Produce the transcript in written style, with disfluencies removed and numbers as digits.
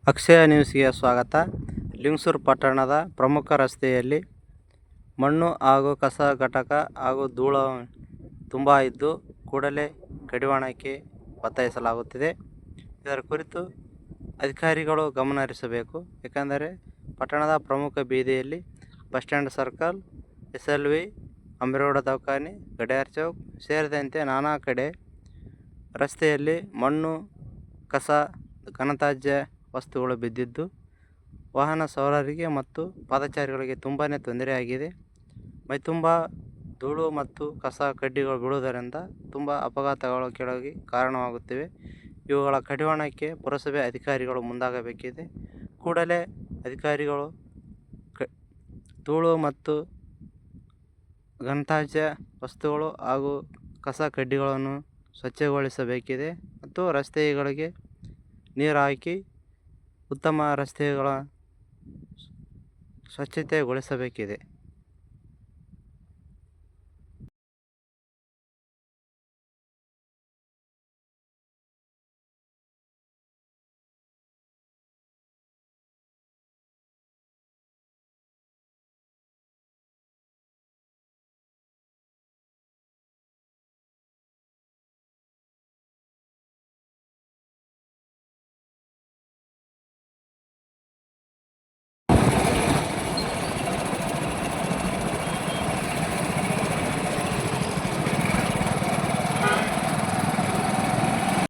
ಅಕ್ಷಯ ನ್ಯೂಸ್ಗೆ ಸ್ವಾಗತ. ಲಿಂಗಸೂರು ಪಟ್ಟಣದ ಪ್ರಮುಖ ರಸ್ತೆಯಲ್ಲಿ ಮಣ್ಣು ಹಾಗೂ ಕಸ ಘಟಕ ಹಾಗೂ ಧೂಳು ತುಂಬ ಇದ್ದು ಕೂಡಲೇ ಕಡಿವಾಣಕ್ಕೆ ಒತ್ತಾಯಿಸಲಾಗುತ್ತಿದೆ. ಇದರ ಕುರಿತು ಅಧಿಕಾರಿಗಳು ಗಮನ ಹರಿಸಬೇಕು. ಏಕೆಂದರೆ ಪಟ್ಟಣದ ಪ್ರಮುಖ ಬೀದಿಯಲ್ಲಿ ಬಸ್ ಸ್ಟ್ಯಾಂಡ್ ಸರ್ಕಲ್, SLV, ಅಮೀರಗೌಡ ದವಾಖಾನೆ, ಗಡಿಯಾರ ಚೌಕ್ ಸೇರಿದಂತೆ ನಾನಾ ಕಡೆ ರಸ್ತೆಯಲ್ಲಿ ಮಣ್ಣು, ಕಸ, ಘನತ್ಯಾಜ್ಯ ವಸ್ತುಗಳು ಬಿದ್ದಿದ್ದು ವಾಹನ ಸವಾರರಿಗೆ ಮತ್ತು ಪಾದಚಾರಿಗಳಿಗೆ ತುಂಬಾ ತೊಂದರೆಯಾಗಿದೆ. ಮೈತುಂಬ ಧೂಳು ಮತ್ತು ಕಸ ಕಡ್ಡಿಗಳು ಬೀಳುವುದರಿಂದ ತುಂಬ ಅಪಘಾತಗಳು ಕೆಳಗೆ ಕಾರಣವಾಗುತ್ತಿವೆ. ಇವುಗಳ ಕಡಿವಾಣಕ್ಕೆ ಪುರಸಭೆ ಅಧಿಕಾರಿಗಳು ಮುಂದಾಗಬೇಕಿದೆ. ಕೂಡಲೇ ಅಧಿಕಾರಿಗಳು ಧೂಳು ಮತ್ತು ಘನತ್ಯಾಜ್ಯ ವಸ್ತುಗಳು ಹಾಗೂ ಕಸ ಕಡ್ಡಿಗಳನ್ನು ಸ್ವಚ್ಛಗೊಳಿಸಬೇಕಿದೆ ಮತ್ತು ರಸ್ತೆಗಳಿಗೆ ನೀರು ಹಾಕಿ ಉತ್ತಮ ರಸ್ತೆಗಳ ಸ್ವಚ್ಛತೆಗೊಳಿಸಬೇಕಿದೆ.